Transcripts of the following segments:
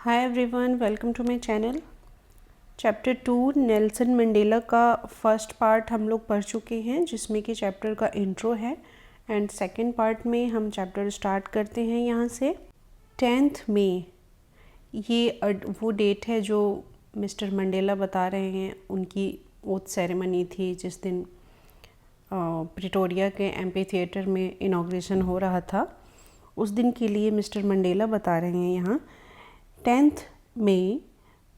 Hi everyone, welcome to my channel. Chapter 2 Nelson Mandela का first part हम लोग पढ़ चुके हैं, जिसमें कि चैप्टर का इंट्रो है। एंड सेकंड पार्ट में हम चैप्टर स्टार्ट करते हैं यहाँ से। 10 मई ये वो डेट है जो मिस्टर मंडेला बता रहे हैं। उनकी ओथ सेरेमनी थी जिस दिन प्रिटोरिया के एम्पी थिएटर में इनॉग्रेशन हो रहा था। उस दिन के लिए मिस्टर मंडेला बता रहे हैं यहाँ 10th May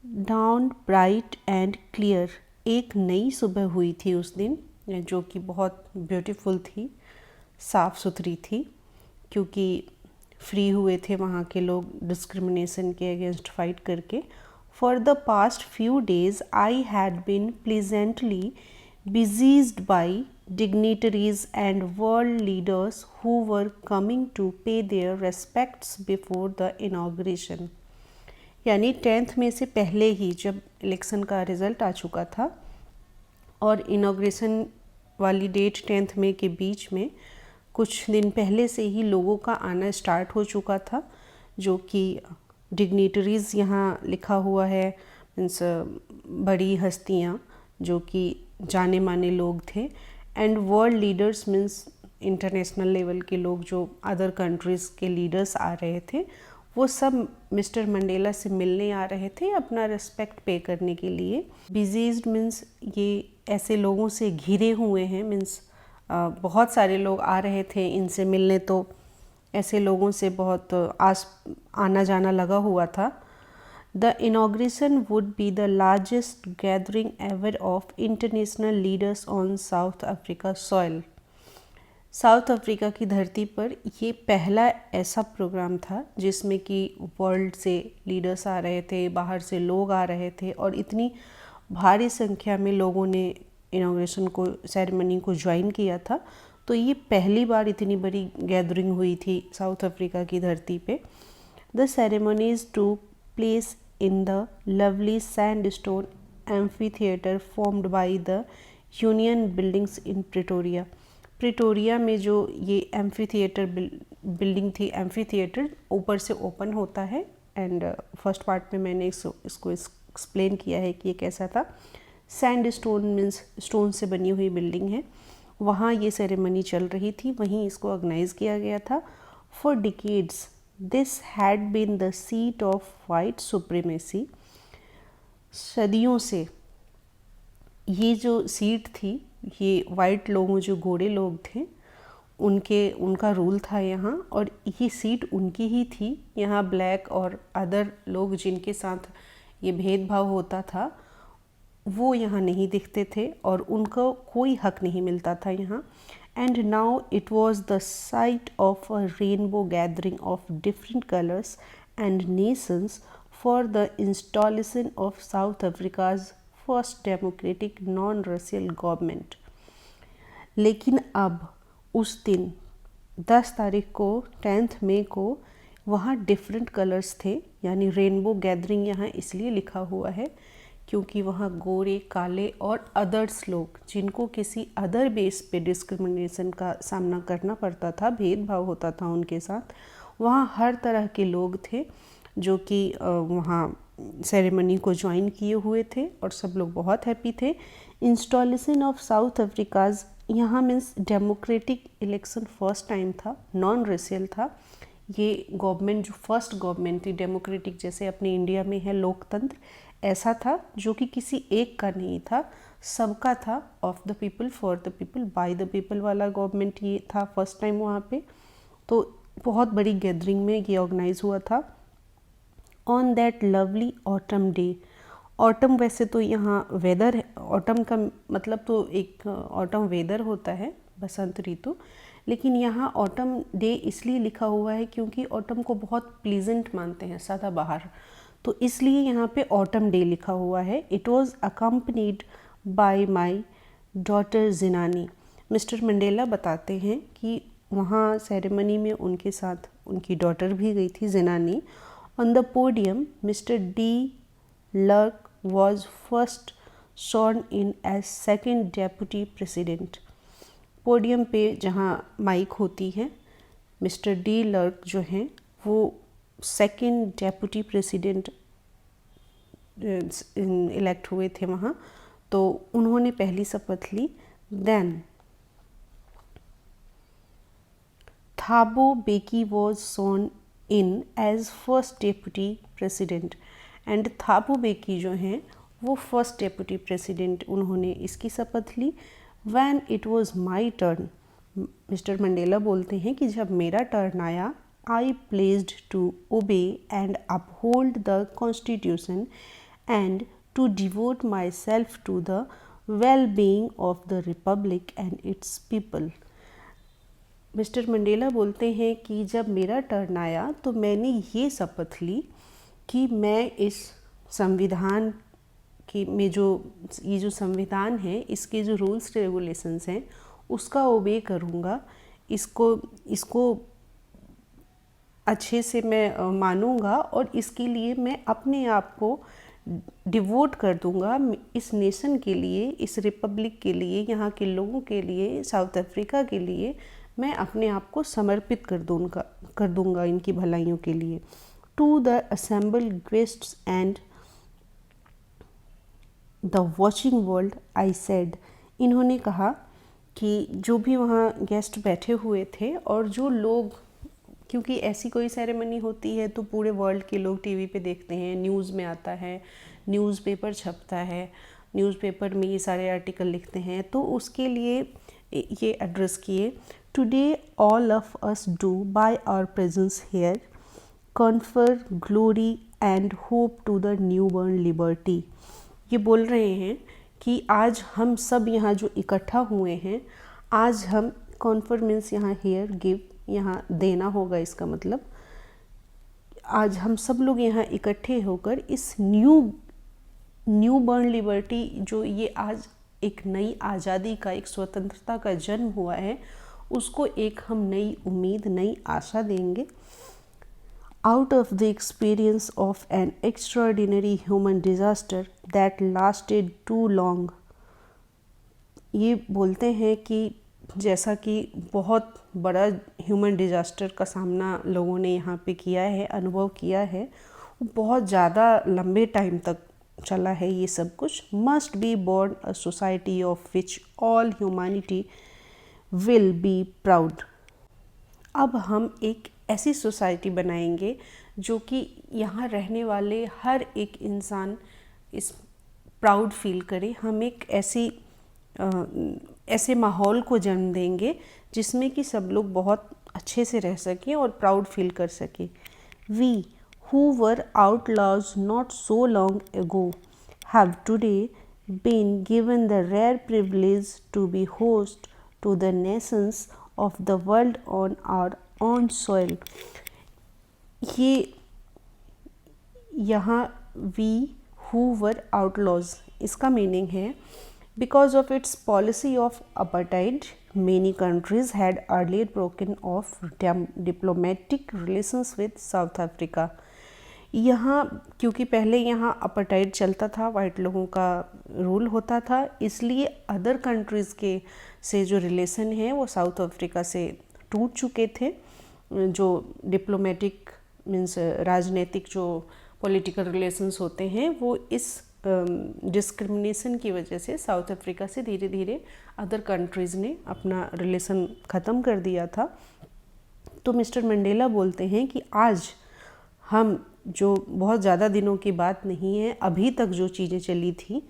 dawned bright and clear. एक नई सुबह हुई थी उस दिन, जो कि बहुत ब्यूटीफुल थी, साफ़ सुथरी थी, क्योंकि फ्री हुए थे वहाँ के लोग डिस्क्रिमिनेशन के अगेंस्ट फाइट करके। For the past few days I had been pleasantly besieged by dignitaries and world leaders who were coming to pay their respects before the inauguration। यानी 10th में से पहले ही जब इलेक्शन का रिज़ल्ट आ चुका था और इनॉग्रेशन वाली डेट 10th मई के बीच में कुछ दिन पहले से ही लोगों का आना स्टार्ट हो चुका था, जो कि डिग्निटरीज़ यहाँ लिखा हुआ है, मीन्स बड़ी हस्तियाँ जो कि जाने माने लोग थे, and world leaders means international level के लोग जो अदर कंट्रीज़ के लीडर्स आ रहे थे, वो सब मिस्टर मंडेला से मिलने आ रहे थे अपना रिस्पेक्ट पे करने के लिए। बिजीज्ड मीन्स ये ऐसे लोगों से घिरे हुए हैं, मीन्स बहुत सारे लोग आ रहे थे इनसे मिलने, तो ऐसे लोगों से बहुत आना जाना लगा हुआ था। The inauguration would be the largest gathering ever of international leaders on South Africa soil। South Africa की धरती पर ये पहला ऐसा प्रोग्राम था जिसमें कि वर्ल्ड से लीडर्स आ रहे थे, बाहर से लोग आ रहे थे, और इतनी भारी संख्या में लोगों ने इनॉग्रेशन को, सेरेमनी को ज्वाइन किया था। तो ये पहली बार इतनी बड़ी गैदरिंग हुई थी साउथ अफ्रीका की धरती पे। The ceremonies took place in the lovely sandstone amphitheater formed by the Union Buildings in Pretoria। Pretoria में जो ये एम्फीथिएटर बिल्डिंग थी, एम्फीथिएटर ऊपर से ओपन होता है, एंड फर्स्ट पार्ट में मैंने इसको एक्सप्लेन किया है कि ये कैसा था। सैंडस्टोन मीन्स स्टोन से बनी हुई बिल्डिंग है, वहाँ ये सेरेमनी चल रही थी, वहीं इसको ऑर्गेनाइज किया गया था। For decades This had been the seat of white supremacy। सदियों से ये जो सीट थी, ये वाइट लोगों, जो गोरे लोग थे, उनका रूल था यहाँ, और ये सीट उनकी ही थी। यहाँ ब्लैक और अदर लोग जिनके साथ ये भेदभाव होता था, वो यहाँ नहीं दिखते थे और उनको कोई हक नहीं मिलता था यहाँ। And now it was the site of a rainbow gathering of different colors and nations for the installation of South Africa's first democratic non-racial government। लेकिन अब उस दिन 10 तारीख को 10th मई को वहाँ डिफरेंट कलर्स थे, यानी रेनबो गैदरिंग यहाँ इसलिए लिखा हुआ है क्योंकि वहाँ गोरे, काले और अदर्स लोग, जिनको किसी अदर बेस पे डिस्क्रिमिनेशन का सामना करना पड़ता था, भेदभाव होता था उनके साथ, वहाँ हर तरह के लोग थे जो कि वहाँ सेरेमनी को ज्वाइन किए हुए थे, और सब लोग बहुत हैप्पी थे। इंस्टॉलेशन ऑफ साउथ अफ्रीकाज यहाँ means democratic election first time था, नॉन रेशियल था। ये गवर्नमेंट जो फर्स्ट गवर्नमेंट थी डेमोक्रेटिक, जैसे अपने इंडिया में है लोकतंत्र, ऐसा था जो कि किसी एक का नहीं था, सबका था। Of the people, for the people, by the people वाला गवर्नमेंट ये था फर्स्ट टाइम वहाँ पे। तो बहुत बड़ी गैदरिंग में ये ऑर्गेनाइज हुआ था। On that lovely autumn day, autumn वैसे तो यहाँ वेदर है, ऑटम का मतलब तो एक ऑटम वेदर होता है, बसंत ऋतु, लेकिन यहाँ ऑटम डे इसलिए लिखा हुआ है क्योंकि ऑटम को बहुत प्लीजेंट मानते हैं, सदाबहार, तो इसलिए यहाँ पे ऑटम डे लिखा हुआ है। It was accompanied by my daughter Zenani. Mister Mandela बताते हैं कि वहाँ सेरेमनी में उनके साथ उनकी डॉटर भी गई थी, Zenani. On the podium Mister de Klerk was first sworn in as second deputy president. Podium पे जहाँ माइक होती है, मिस्टर डी लर्क जो हैं वो सेकंड डेप्यूटी प्रेसिडेंट इलेक्ट हुए थे वहाँ, तो उन्होंने पहली शपथ ली। Then Thabo Mbeki was sworn in as first deputy president, and Thabo Mbeki जो हैं वो फर्स्ट डेप्यूटी प्रेसिडेंट, उन्होंने इसकी शपथ ली। When it was my turn, Mister Mandela बोलते हैं कि जब मेरा टर्न आया, I pledged to obey and uphold the constitution and to devote myself to the well being of the republic and its people. Mister Mandela बोलते हैं कि जब मेरा टर्न आया तो मैंने ये शपथ ली कि मैं इस संविधान की में जो ये जो संविधान है, इसके जो रूल्स रेगुलेशंस हैं उसका ओबे करूँगा, इसको अच्छे से मैं मानूंगा और इसके लिए मैं अपने आप को डिवोट कर दूंगा इस नेशन के लिए, इस रिपब्लिक के लिए, यहाँ के लोगों के लिए, साउथ अफ्रीका के लिए मैं अपने आप को समर्पित कर दूंगा इनकी भलाइयों के लिए। To the assembled guests and the watching world I said, इन्होंने कहा कि जो भी वहाँ गेस्ट बैठे हुए थे और जो लोग, क्योंकि ऐसी कोई सेरेमनी होती है तो पूरे वर्ल्ड के लोग टीवी पे देखते हैं, न्यूज़ में आता है, न्यूज़पेपर छपता है, न्यूज़पेपर में ये सारे आर्टिकल लिखते हैं, तो उसके लिए ये एड्रेस किए। Today all of us do by our presence here confer glory and hope to the newborn liberty. ये बोल रहे हैं कि आज हम सब यहाँ जो इकट्ठा हुए हैं, आज हम कॉन्फर मीन्स यहाँ हियर, गिव यहाँ देना होगा, इसका मतलब आज हम सब लोग यहाँ इकट्ठे होकर इस न्यू बॉर्न लिबर्टी, जो ये आज एक नई आज़ादी का, एक स्वतंत्रता का जन्म हुआ है, उसको एक हम नई उम्मीद, नई आशा देंगे। Out of the experience of an extraordinary human disaster that lasted too long, ये बोलते हैं कि जैसा कि बहुत बड़ा ह्यूमन डिज़ास्टर का सामना लोगों ने यहाँ पे किया है, अनुभव किया है, बहुत ज़्यादा लंबे टाइम तक चला है ये सब कुछ। Must be born a society of which all humanity will be proud. अब हम एक ऐसी सोसाइटी बनाएंगे जो कि यहाँ रहने वाले हर एक इंसान इस प्राउड फील करे। हम एक ऐसे माहौल को जन्म देंगे जिसमें कि सब लोग बहुत अच्छे से रह सकें और प्राउड फील कर सकें। We who were outlaws not so long ago have today been given the rare privilege to be host to the nations of the world on our own soil। ये यहाँ we who were outlaws, इसका meaning है because of its policy of apartheid many countries had earlier broken off diplomatic relations with South Africa। यहाँ क्योंकि पहले यहाँ apartheid चलता था, वाइट लोगों का रूल होता था, इसलिए अदर कंट्रीज़ के से जो रिलेशन है वो साउथ अफ्रीका से टूट चुके थे। जो डिप्लोमेटिक मीन्स राजनीतिक जो पॉलिटिकल रिलेशंस होते हैं वो इस डिस्क्रिमिनेशन की वजह से साउथ अफ्रीका से धीरे धीरे अदर कंट्रीज़ ने अपना रिलेशन ख़त्म कर दिया था। तो मिस्टर मंडेला बोलते हैं कि आज हम, जो बहुत ज़्यादा दिनों की बात नहीं है, अभी तक जो चीज़ें चली थी,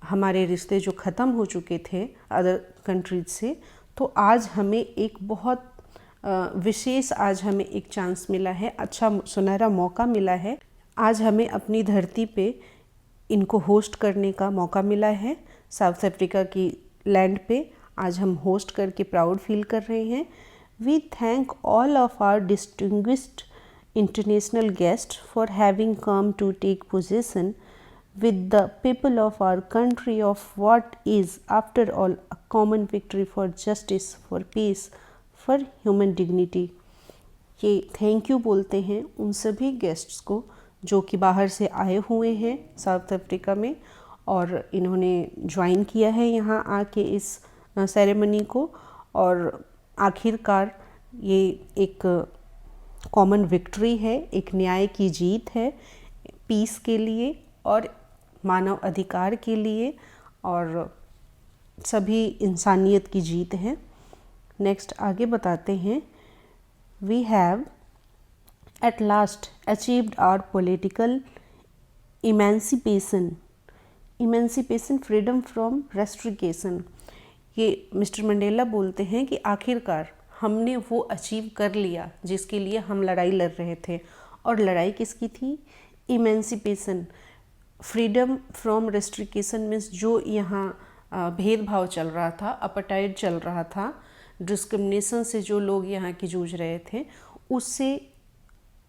हमारे रिश्ते जो ख़त्म हो चुके थे अदर कंट्रीज से, तो आज हमें एक बहुत विशेष, आज हमें एक चांस मिला है, अच्छा सुनहरा मौका मिला है। आज हमें अपनी धरती पे इनको होस्ट करने का मौका मिला है। साउथ अफ्रीका की लैंड पे आज हम होस्ट करके प्राउड फील कर रहे हैं। We thank all of our distinguished international guests for having come to take possession with the people of our country of what is after all a common victory for justice, for peace, for human dignity। ये thank you बोलते हैं उन सभी guests को जो कि बाहर से आए हुए हैं साउथ अफ्रीका में और इन्होंने ज्वाइन किया है यहाँ आके इस सेरेमनी को। और आखिरकार ये एक कॉमन विक्ट्री है, एक न्याय की जीत है पीस के लिए और मानव अधिकार के लिए और सभी इंसानियत की जीत है। नेक्स्ट आगे बताते हैं, we have at last achieved our political emancipation, emancipation freedom from restriction. ये मिस्टर मंडेला बोलते हैं कि आखिरकार हमने वो अचीव कर लिया जिसके लिए हम लड़ाई लड़ रहे थे। और लड़ाई किसकी थी? Emancipation, freedom from restriction means जो यहाँ भेदभाव चल रहा था, अपार्टाइड चल रहा था, डिस्क्रिमिनेशन से जो लोग यहाँ की जूझ रहे थे, उससे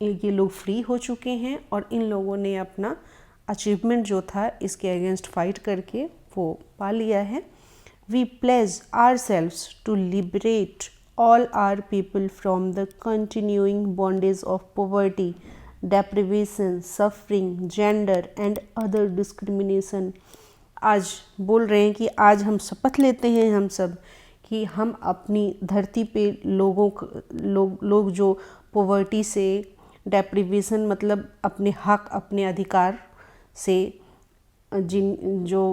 ये लोग फ्री हो चुके हैं और इन लोगों ने अपना अचीवमेंट जो था इसके अगेंस्ट फाइट करके वो पा लिया है। We pledge ourselves to liberate all our people from the continuing bondage of poverty, deprivation, suffering, gender and other discrimination। आज बोल रहे हैं कि आज हम शपथ लेते हैं हम सब कि हम अपनी धरती पे लोग जो पॉवर्टी से, डेप्रिवेशन मतलब अपने हक अपने अधिकार से जो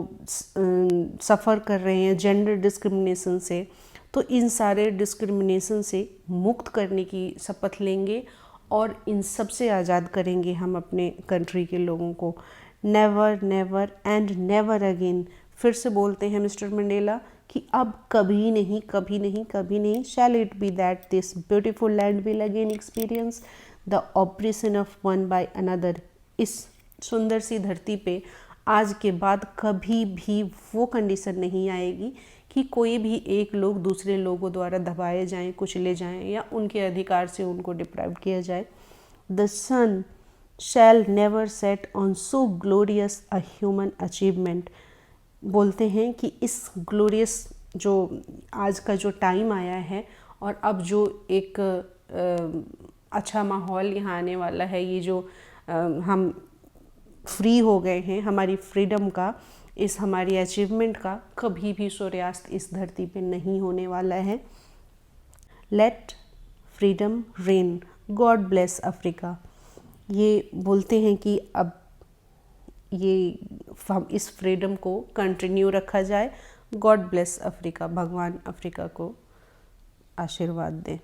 सफ़र कर रहे हैं, जेंडर डिस्क्रिमिनेशन से, तो इन सारे डिस्क्रिमिनेशन से मुक्त करने की शपथ लेंगे और इन सब से आज़ाद करेंगे हम अपने कंट्री के लोगों को। Never never and never again, फिर से बोलते हैं मिस्टर मंडेला कि अब कभी नहीं कभी नहीं कभी नहीं, shall it be that this beautiful land will again experience the oppression of one by another. इस सुंदर सी धरती पे आज के बाद कभी भी वो कंडीशन नहीं आएगी कि कोई भी एक लोग दूसरे लोगों द्वारा दबाए जाएं, कुचले जाएं या उनके अधिकार से उनको डिप्राइव किया जाए। The sun shall never set on so glorious a human achievement. बोलते हैं कि इस ग्लोरियस जो आज का जो टाइम आया है और अब जो एक अच्छा माहौल यहाँ आने वाला है, ये जो हम फ्री हो गए हैं, हमारी फ्रीडम का, इस हमारी अचीवमेंट का कभी भी सूर्यास्त इस धरती पे नहीं होने वाला है। Let freedom reign, God bless Africa. ये बोलते हैं कि अब ये इस फ्रीडम को कंटिन्यू रखा जाए। गॉड ब्लेस अफ्रीका, भगवान अफ्रीका को आशीर्वाद दें।